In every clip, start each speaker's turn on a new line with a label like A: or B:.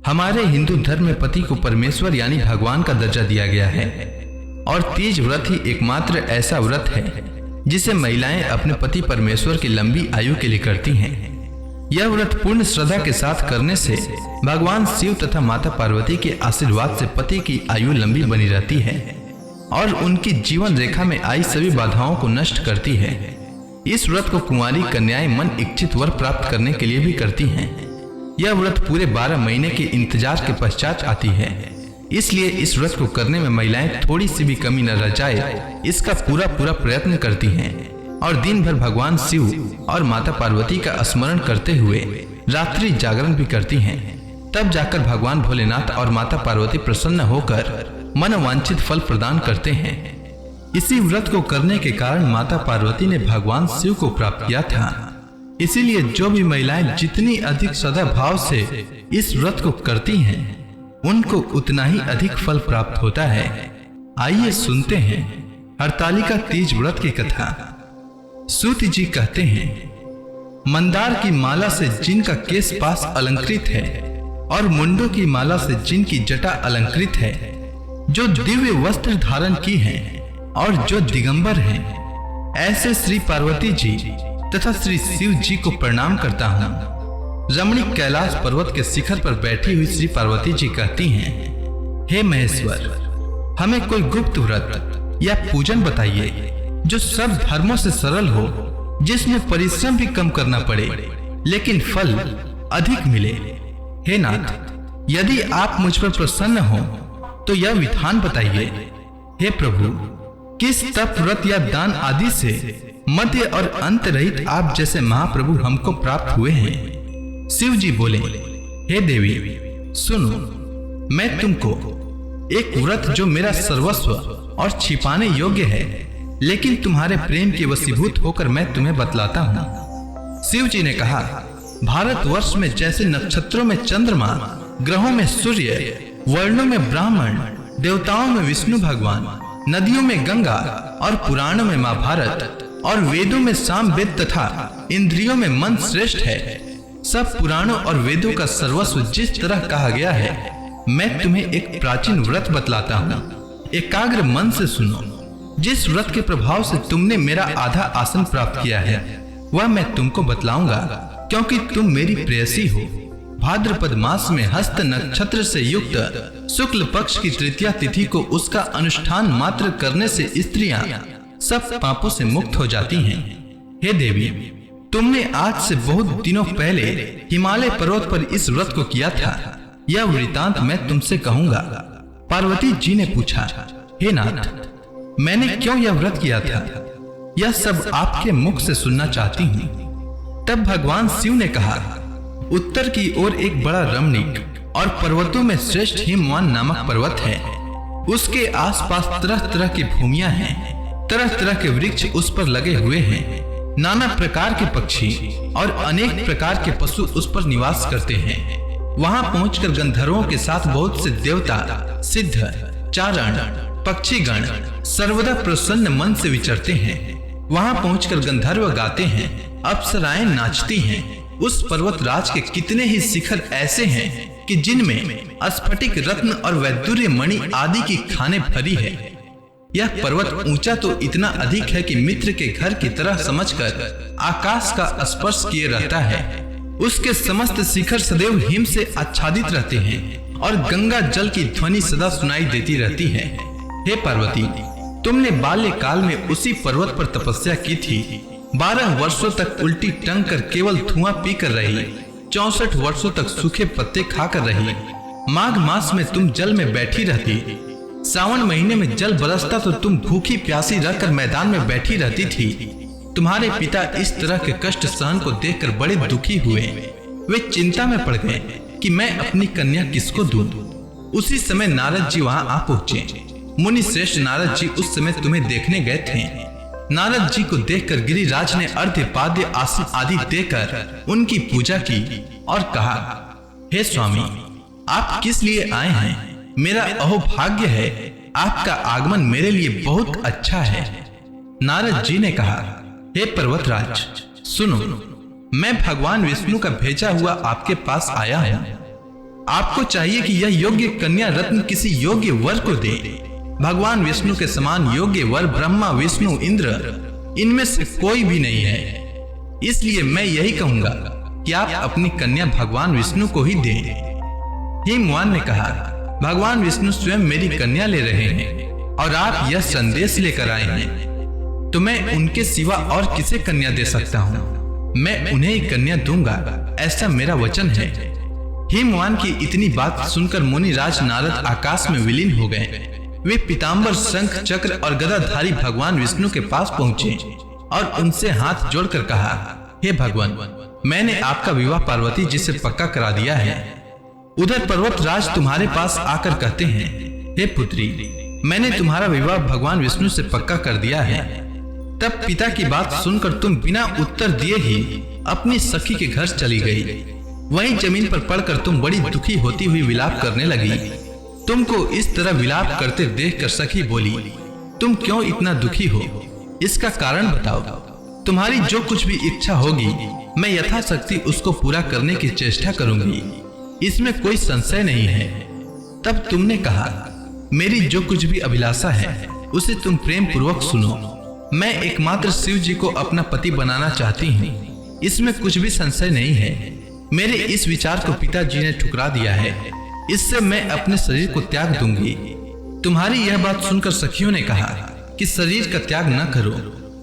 A: हमारे हिंदू धर्म में पति को परमेश्वर यानी भगवान का दर्जा दिया गया है और तीज व्रत ही एकमात्र ऐसा व्रत है जिसे महिलाएं अपने पति परमेश्वर की लंबी आयु के लिए करती हैं। यह व्रत पूर्ण श्रद्धा के साथ करने से भगवान शिव तथा माता पार्वती के आशीर्वाद से पति की आयु लंबी बनी रहती है और उनकी जीवन रेखा में आई सभी बाधाओं को नष्ट करती है। इस व्रत को कुंवारी कन्याएं मन इच्छित वर प्राप्त करने के लिए भी करती हैं। यह व्रत पूरे 12 महीने के इंतजार के पश्चात आती है, इसलिए इस व्रत को करने में महिलाएं थोड़ी सी भी कमी न रह जाए इसका पूरा प्रयत्न करती हैं और दिन भर भगवान शिव और माता पार्वती का स्मरण करते हुए रात्रि जागरण भी करती हैं। तब जाकर भगवान भोलेनाथ और माता पार्वती प्रसन्न होकर मनोवांछित फल प्रदान करते हैं। इसी व्रत को करने के कारण माता पार्वती ने भगवान शिव को प्राप्त किया था। इसीलिए जो भी महिलाएं जितनी अधिक श्रद्धा भाव से इस व्रत को करती हैं उनको उतना ही अधिक फल प्राप्त होता है। आइए सुनते हैं हरतालिका तीज व्रत की कथा। सूत जी कहते हैं, मंदार की माला से जिनका केश पास अलंकृत है और मुंडों की माला से जिनकी जटा अलंकृत है, जो दिव्य वस्त्र धारण की हैं और जो दिगंबर हैं, ऐसे श्री पार्वती जी तथा श्री शिव जी को प्रणाम करता हूँ। रमणीक कैलाश पर्वत के शिखर पर बैठी हुई श्री पार्वती जी कहती हैं, हे महेश्वर, हमें कोई गुप्त व्रत या पूजन बताइए जो सब धर्मों से सरल हो, जिसमें परिश्रम भी कम करना पड़े लेकिन फल अधिक मिले। हे नाथ, यदि आप मुझ पर प्रसन्न हो तो यह विधान बताइए। हे प्रभु, किस तप व्रत या दान आदि से मध्य और अंत रहित आप जैसे महाप्रभु हमको प्राप्त हुए हैं। शिव जी बोले, हे देवी सुनो, मैं तुमको एक व्रत जो मेरा सर्वस्व और छिपाने योग्य है लेकिन तुम्हारे प्रेम के वशीभूत होकर मैं तुम्हें बतलाता हूँ। शिव जी ने कहा, भारतवर्ष में जैसे नक्षत्रों में चंद्रमा, ग्रहों में सूर्य, वर्णों में ब्राह्मण, देवताओं में विष्णु भगवान, नदियों में गंगा और पुराणों में महाभारत और वेदों में सामवेद तथा इंद्रियों में मन श्रेष्ठ है, सब पुराणों और वेदों का सर्वस्व जिस तरह कहा गया है, मैं तुम्हें एक प्राचीन व्रत बतलाता हूँ। एकाग्र मन से सुनो। जिस व्रत के प्रभाव से तुमने मेरा आधा आसन प्राप्त किया है वह मैं तुमको बतलाऊंगा, क्योंकि तुम मेरी प्रेयसी हो। भाद्रपद मास में हस्त नक्षत्र से युक्त शुक्ल पक्ष की तृतीया तिथि को उसका अनुष्ठान मात्र करने से स्त्रियां सब पापों से मुक्त हो जाती हैं। हे देवी, तुमने आज से बहुत दिनों पहले हिमालय पर्वत पर इस व्रत को किया था, यह वृतांत मैं तुमसे कहूंगा। पार्वती जी ने पूछा, हे नाथ, मैंने क्यों यह व्रत किया था, यह सब आपके मुख से सुनना चाहती हूँ। तब भगवान शिव ने कहा, उत्तर की ओर एक बड़ा रमणीक और पर्वतों में श्रेष्ठ हिमवान नामक पर्वत है। उसके आसपास तरह तरह की भूमियां हैं, तरह तरह के वृक्ष उस पर लगे हुए हैं, नाना प्रकार के पक्षी और अनेक प्रकार के पशु उस पर निवास करते हैं। वहां पहुंचकर गंधर्वों के साथ बहुत से देवता, सिद्ध, चारण, पक्षीगण सर्वदा प्रसन्न मन से विचरते हैं। वहां पहुंचकर गंधर्व गाते हैं, अप्सराएं नाचती हैं। उस पर्वत राज के कितने ही शिखर ऐसे हैं कि जिनमें स्फटिक, रत्न और वैदुर्य मणि आदि की खाने भरी है। यह पर्वत ऊंचा तो इतना अधिक है कि मित्र के घर की तरह समझकर आकाश का स्पर्श किए रहता है। उसके समस्त शिखर सदैव हिम से आच्छादित रहते हैं और गंगा जल की ध्वनि सदा सुनाई देती रहती है। हे पार्वती, तुमने बाल्यकाल में उसी पर्वत पर तपस्या की थी। 12 वर्षों तक उल्टी टंग कर केवल धुआं पीकर रही, 64 वर्षों तक सूखे पत्ते खाकर रही। माघ मास में तुम जल में बैठी रहती, सावन महीने में जल बरसता तो तुम भूखी प्यासी रहकर मैदान में बैठी रहती थी। तुम्हारे पिता इस तरह के कष्ट सहन को देखकर बड़े दुखी हुए। वे चिंता में पड़ गए कि मैं अपनी कन्या किसको दूं। उसी समय नारद जी वहां आ पहुंचे। मुनि श्रेष्ठ नारद जी उस समय तुम्हें देखने गए थे। नारद जी को देखकर गिरिराज ने अर्घ्य, पाद्य, आसन आदि देकर उनकी पूजा की और कहा, हे स्वामी, आप किस लिए आए हैं? मेरा अहोभाग्य है, आपका आगमन मेरे लिए बहुत अच्छा है। नारद जी ने कहा, हे पर्वतराज, सुनो, मैं भगवान विष्णु का भेजा हुआ आपके पास आया हूँ। आपको चाहिए कि यह योग्य कन्या रत्न किसी योग्य वर को दे। भगवान विष्णु के समान योग्य वर ब्रह्मा, विष्णु, इंद्र इनमें से कोई भी नहीं है। इसलिए मैं यही कहूंगा कि आप अपनी कन्या भगवान विष्णु को ही दें। हिमवान ने कहा, भगवान विष्णु स्वयं मेरी कन्या ले रहे हैं और आप यह संदेश लेकर आए हैं, तो मैं उनके सिवा और किसे कन्या दे सकता हूँ? मैं उन्हें ही कन्या दूंगा, ऐसा मेरा वचन है। हिमवान की इतनी बात सुनकर मुनिराज नारद आकाश में विलीन हो गए। वे पीताम्बर, शंख, चक्र और गदाधारी भगवान विष्णु के पास पहुंचे और उनसे हाथ जोड़कर कहा, हे भगवान, मैंने आपका विवाह पार्वती जी से पक्का करा दिया है। उधर पर्वतराज तुम्हारे पास आकर कहते हैं, हे पुत्री, मैंने तुम्हारा विवाह भगवान विष्णु से पक्का कर दिया है। तब पिता की बात सुनकर तुम बिना उत्तर दिए ही अपनी सखी के घर चली गई। वहीं जमीन पर पड़कर तुम बड़ी दुखी होती हुई विलाप करने लगी। तुमको इस तरह विलाप करते देखकर सखी बोली, तुम क्यों इतना दुखी हो? इसका कारण बताओ। तुम्हारी जो कुछ भी इच्छा होगी मैं यथाशक्ति उसको पूरा करने की चेष्टा करूंगी, इसमें कोई संशय नहीं है। तब तुमने कहा, मेरी जो कुछ भी अभिलाषा है उसे तुम प्रेम पूर्वक सुनो। मैं एकमात्र शिव जी को अपना पति बनाना चाहती हूँ, इसमें कुछ भी संशय नहीं है। मेरे इस विचार को पिताजी ने ठुकरा दिया है, इससे मैं अपने शरीर को त्याग दूंगी। तुम्हारी यह बात सुनकर सखियों ने कहा कि शरीर का त्याग न करो,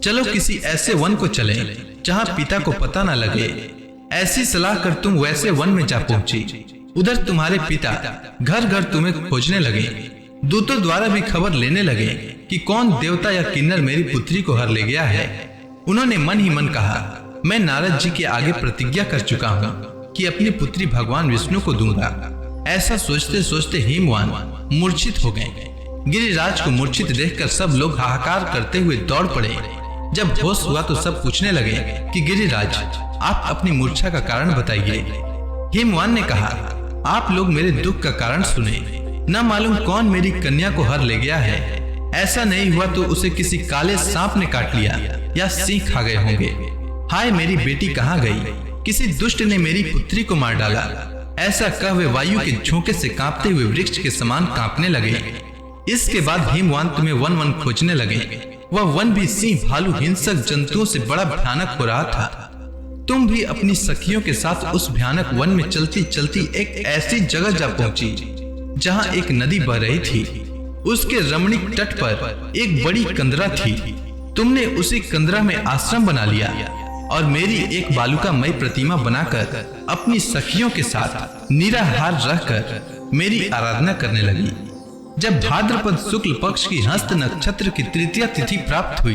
A: चलो किसी ऐसे वन को चलें जहाँ पिता को पता न लगे। ऐसी सलाह कर तुम वैसे वन में जा पहुंची। उधर तुम्हारे पिता घर घर तुम्हें खोजने लगे। दूतों द्वारा भी खबर लेने लगे कि कौन देवता या किन्नर मेरी पुत्री को हर ले गया है। उन्होंने मन ही मन कहा, मैं नारद जी के आगे प्रतिज्ञा कर चुका हूँ कि अपनी पुत्री भगवान विष्णु को दूंगा। ऐसा सोचते सोचते हिमवान मूर्छित हो गए। गिरिराज को मूर्छित देखकर सब लोग हाहाकार करते हुए दौड़ पड़े। जब होश हुआ तो सब पूछने लगे कि गिरिराज, आप अपनी मूर्छा का कारण बताइए। हिमवान ने कहा, आप लोग मेरे दुख का कारण सुने। न मालूम कौन मेरी कन्या को हर ले गया है। ऐसा नहीं हुआ तो उसे किसी काले सांप ने काट लिया या सिंह खा गए होंगे। हाय, मेरी बेटी कहाँ गई? किसी दुष्ट ने मेरी पुत्री को मार डाला। ऐसा कह वे वायु के झोंके से कांपते हुए वृक्ष के समान कांपने लगे। इसके बाद हिमवान तुम्हें वन वन खोजने लगे। वह वन भी सिंह, भालू, हिंसक जंतुओं से बड़ा भयानक हो रहा था। तुम भी अपनी सखियों के साथ उस भयानक वन में चलती चलती एक ऐसी जगह जा पहुंची जहां एक नदी बह रही थी। उसके रमणीक तट पर एक बड़ी कंदरा थी। तुमने उसी कंदरा में आश्रम बना लिया और मेरी एक बालुकामयी प्रतिमा बनाकर अपनी सखियों के साथ निराहार रहकर मेरी आराधना करने लगी। जब भाद्रपद शुक्ल पक्ष की हस्त नक्षत्र की तृतीया तिथि प्राप्त हुई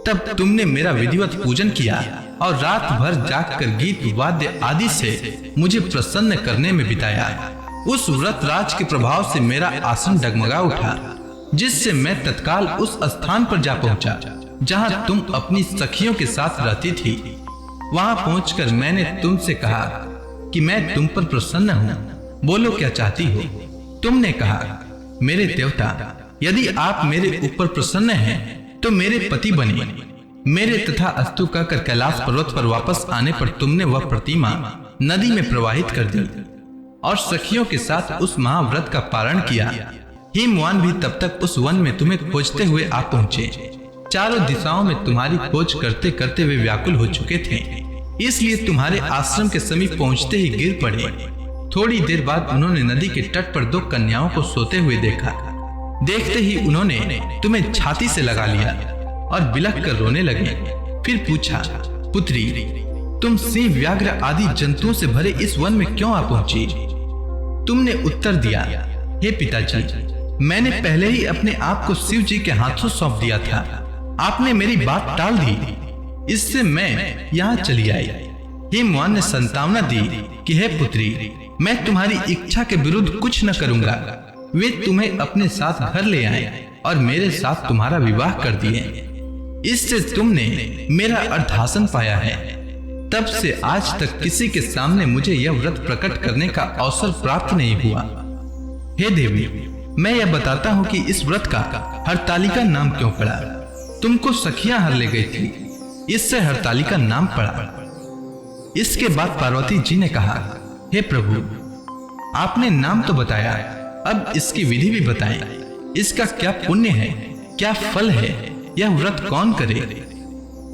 A: तब तुमने मेरा विधिवत पूजन किया और रात भर जागकर गीत वाद्य आदि से मुझे प्रसन्न करने में बिताया। उस व्रत राज के प्रभाव से मेरा आसन डगमगा उठा, जिससे मैं तत्काल उस स्थान पर जा पहुंचा जहां तुम अपनी सखियों के साथ रहती थी। वहां पहुंचकर मैंने तुमसे कहा कि मैं तुम पर प्रसन्न हूँ, बोलो क्या चाहती हो। तुमने कहा, मेरे देवता, यदि आप मेरे ऊपर प्रसन्न हैं तो मेरे पति बने। मेरे तथा अस्तु कहकर कैलाश पर्वत पर वापस आने पर तुमने वह प्रतिमा नदी में प्रवाहित कर दी और सखियों के साथ उस महाव्रत का पारण किया। हिमवान भी तब तक उस वन में तुम्हें खोजते हुए आ पहुंचे। चारों दिशाओं में तुम्हारी खोज करते करते वे व्याकुल हो चुके थे, इसलिए तुम्हारे आश्रम के समीप पहुंचते ही गिर पड़े। थोड़ी देर बाद उन्होंने नदी के तट पर दो कन्याओं को सोते हुए देखा। देखते ही उन्होंने तुम्हें छाती से लगा लिया और बिलख कर रोने लगे। फिर पूछा, पुत्री, तुम सिंह, व्याघ्र आदि जंतुओं से भरे इस वन में क्यों आ पहुंची? तुमने उत्तर दिया, हे पिताजी, मैंने पहले ही अपने आप को शिव जी के हाथों सौंप दिया था। आपने मेरी बात टाल दी, इससे मैं यहाँ चली आई। हिमवान ने संतावना दी कि हे पुत्री, मैं तुम्हारी इच्छा के विरुद्ध कुछ न करूंगा। वे तुम्हें अपने साथ घर ले आए और मेरे साथ तुम्हारा विवाह कर दिए। इससे तुमने मेरा अर्धासन पाया है। तब से आज तक किसी के सामने मुझे यह व्रत प्रकट करने का अवसर प्राप्त नहीं हुआ। हे देवी, मैं यह बताता हूँ कि इस व्रत का हरतालिका नाम क्यों पड़ा। तुमको सखियां हर ले गई थी, इससे हरतालिका नाम पड़ा। इसके बाद पार्वती जी ने कहा, हे प्रभु, आपने नाम तो बताया, अब इसकी विधि भी बताएं। इसका क्या पुण्य है, क्या फल है, यह व्रत कौन करे?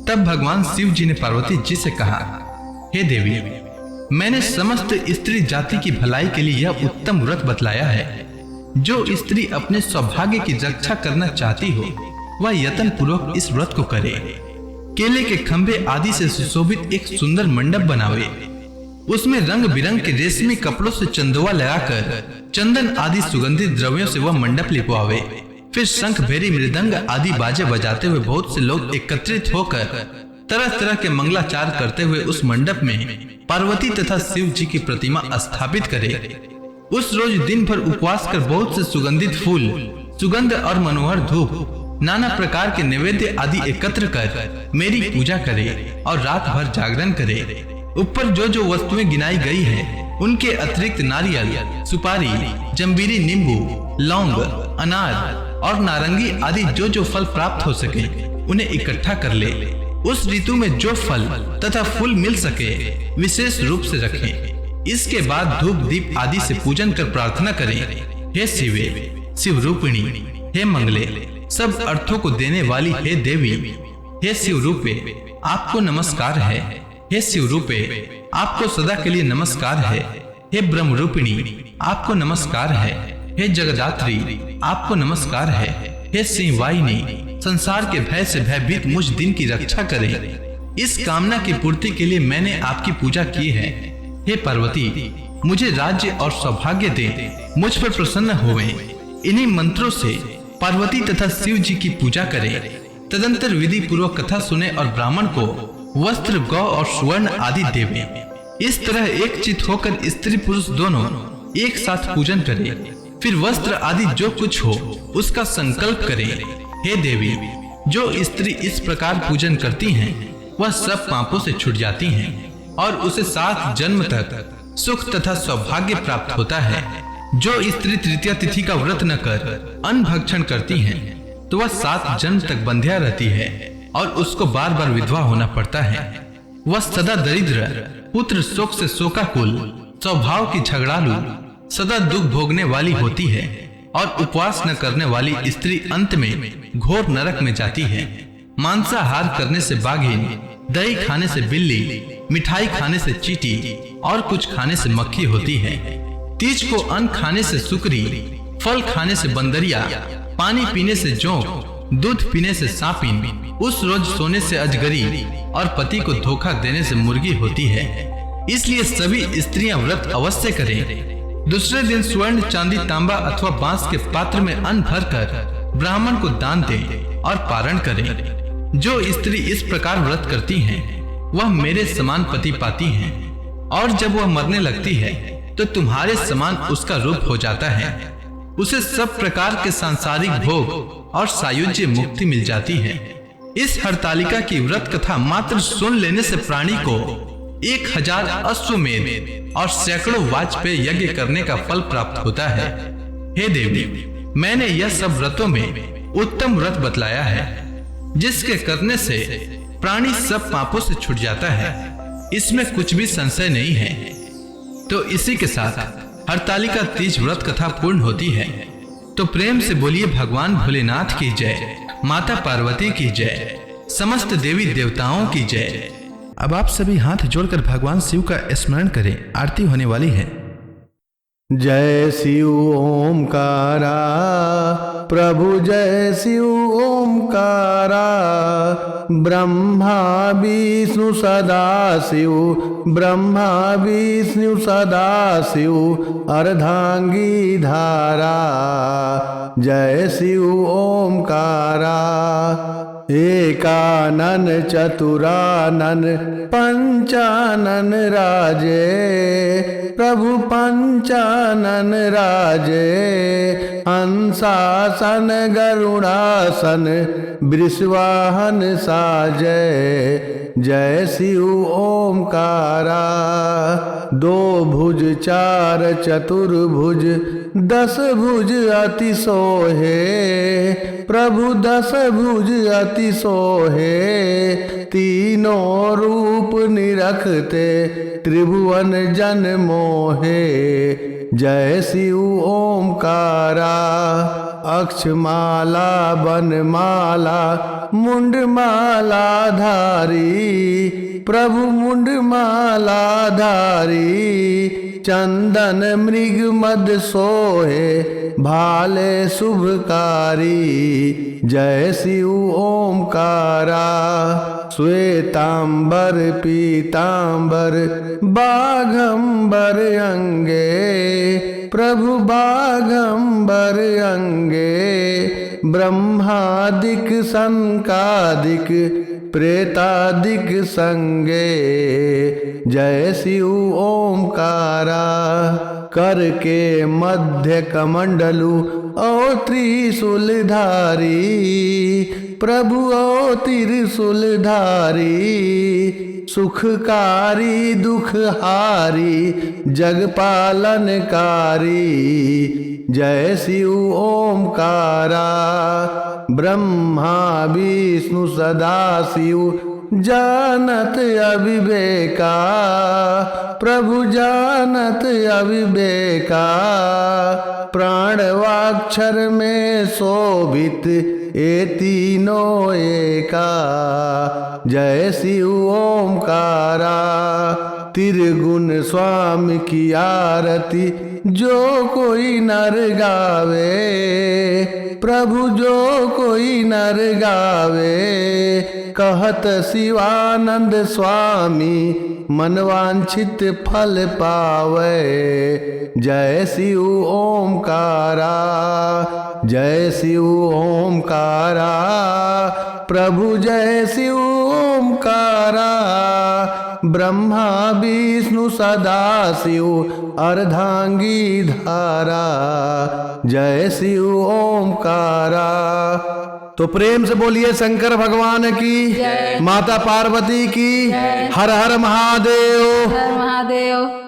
A: तब भगवान शिव जी ने पार्वती जी से कहा, हे देवी, मैंने समस्त स्त्री जाति की भलाई के लिए यह उत्तम व्रत बतलाया है। जो स्त्री अपने सौभाग्य की रक्षा करना चाहती हो वह यत्न पूर्वक इस व्रत को करे। केले के खंभे आदि से सुशोभित एक सुंदर मंडप बनावे, उसमें रंग बिरंग के रेशमी कपड़ों से चंदवा लगाकर चंदन आदि सुगंधित द्रव्यों से वह मंडप लिपवावे। फिर शंख, भेरी, मृदंग आदि बाजे बजाते हुए बहुत से लोग एकत्रित होकर तरह तरह के मंगलाचार करते हुए उस मंडप में पार्वती तथा शिव जी की प्रतिमा स्थापित करे। उस रोज दिन भर उपवास कर बहुत से सुगंधित फूल, सुगंध और मनोहर धूप, नाना प्रकार के नैवेद्य आदि एकत्र कर मेरी पूजा करे और रात भर जागरण करे। ऊपर जो जो वस्तुएं गिनाई गई है उनके अतिरिक्त नारियल, सुपारी, जंबीरी, नींबू, लौंग, अनार और नारंगी आदि जो जो फल प्राप्त हो सके उन्हें इकट्ठा कर ले। उस ऋतु में जो फल तथा फूल मिल सके विशेष रूप से रखें। इसके बाद धूप दीप आदि से पूजन कर प्रार्थना करें, हे शिवे, शिव रूपिणी, हे मंगले, सब अर्थों को देने वाली हे देवी, हे शिव रूपे, आपको नमस्कार है। हे शिव रूपे, आपको सदा के लिए नमस्कार है। हे ब्रह्म रूपिणी, आपको नमस्कार है। हे जगदात्री, आपको नमस्कार है। हे सिंह वाहिनी, संसार के भय से भयभीत मुझ दिन की रक्षा करें। इस कामना की पूर्ति के लिए मैंने आपकी पूजा की है। हे पार्वती, मुझे राज्य और सौभाग्य दे, मुझ पर प्रसन्न होवे। इन्हीं मंत्रों से पार्वती तथा शिव जी की पूजा करें। तदंतर विधि पूर्वक कथा सुने और ब्राह्मण को वस्त्र, गौ और स्वर्ण आदि देवे। इस तरह एक चित होकर स्त्री पुरुष दोनों एक साथ पूजन करें। फिर वस्त्र आदि जो कुछ हो उसका संकल्प करें। हे देवी, जो स्त्री इस प्रकार पूजन करती हैं वह सब पापों से छूट जाती हैं और उसे 7 जन्म तक सुख तथा सौभाग्य प्राप्त होता है। जो स्त्री तृतीया तिथि का व्रत न कर अन्न भक्षण करती हैं तो वह 7 जन्म तक बंध्या रहती है और उसको बार बार विधवा होना पड़ता है। वह सदा दरिद्र, पुत्र शोक से शोकाकुल, स्वभाव की झगड़ालू, सदा दुख भोगने वाली होती है और उपवास न करने वाली स्त्री अंत में घोर नरक में जाती है। मांसाहार करने से बाघिन, दही खाने से बिल्ली, मिठाई खाने से चींटी और कुछ खाने से मक्खी होती है। तीज को अन्न खाने से सुकरी, फल खाने से बंदरिया, पानी पीने से जोंक, दूध पीने से सांपिन, उस रोज सोने से अजगरी और पति को धोखा देने से मुर्गी होती है। इसलिए सभी स्त्रियां व्रत अवश्य करें। दूसरे दिन स्वर्ण, चांदी, तांबा अथवा बांस के पात्र में अन्न भरकर ब्राह्मण को दान दें और पारण करें। जो स्त्री इस प्रकार व्रत करती हैं वह मेरे समान पति पाती हैं और जब वह मरने लगती है तो तुम्हारे समान उसका रूप हो जाता है। उसे सब प्रकार के सांसारिक भोग और सायुज्य मुक्ति मिल जाती है। इस हरतालिका की व्रत कथा मात्र सुन लेने से प्राणी को 1000 अश्वमेध और सैकड़ों वाजपेय यज्ञ करने का फल प्राप्त होता है। हे देवी, मैंने यह सब व्रतों में उत्तम व्रत बतलाया है जिसके करने से प्राणी सब पापों से छूट जाता है। इसमें कुछ भी संशय नहीं है। तो इसी के साथ हरतालिका तीज व्रत कथा पूर्ण होती है। तो प्रेम से बोलिए भगवान भोलेनाथ की जय, माता पार्वती की जय, समस्त देवी देवताओं की जय। अब आप सभी हाथ जोड़कर भगवान शिव का स्मरण करें, आरती होने वाली है।
B: जय शिव ओमकारा, प्रभु जय शिव ओमकारा। ब्रह्मा विष्णु सदा शिव, ब्रह्मा विष्णु सदा शिव, अर्धांगी धारा। जय शिव ओमकारा। एकानन चतुरानन पंचानन राजे, प्रभु पंचानन राजे। हंसासन गरुड़ासन वृषवाहन साजय। जय शिव ओमकारा। 2 भुज 4 चतुर्भुज 10 भुज अति सोहे, प्रभु 10 भुज अति सोहे। तीनों रूप निरखते त्रिभुवन जन मोहे। जय शिव ओमकारा। अक्षमाला बनमाला मुंडमाला धारी, प्रभु मुंडमाला धारी। चंदन मृग मद सोहे भाले शुभकारी, जय शिव ओमकारा। श्वेतांबर पीतांबर बाघंबर अंगे, प्रभु बाघंबर अंगे। ब्रह्मादिक संकादिक प्रेतादिक संगे, जय शिव ओमकारा। कर के मध्य कमंडलु ओ त्रिशूलधारी, प्रभु ओ त्रिशूलधारी। सुखकारी दुखहारी जगपालनकारी, जय शिव ओमकारा। ब्रह्मा विष्णु सदा शिव जानत अविवेका, प्रभु जानत अविवेका। प्राणवाक्षर में शोभित ए तीनों एका, जय शिव ओमकारा। त्रिगुण स्वामी की आरती जो कोई नर गावे, प्रभु जो कोई नर गावे। कहत शिवानंद स्वामी मनवांछित फल पावे, जय शिव ओमकारा। जय शिव ओमकारा, प्रभु जय शिव ओमकारा। ब्रह्मा विष्णु सदा शिव अर्धांगी धारा, जय शिव ओमकारा। तो प्रेम से बोलिए शंकर भगवान की, माता पार्वती की, हर हर महादेव।
C: हर महादेव।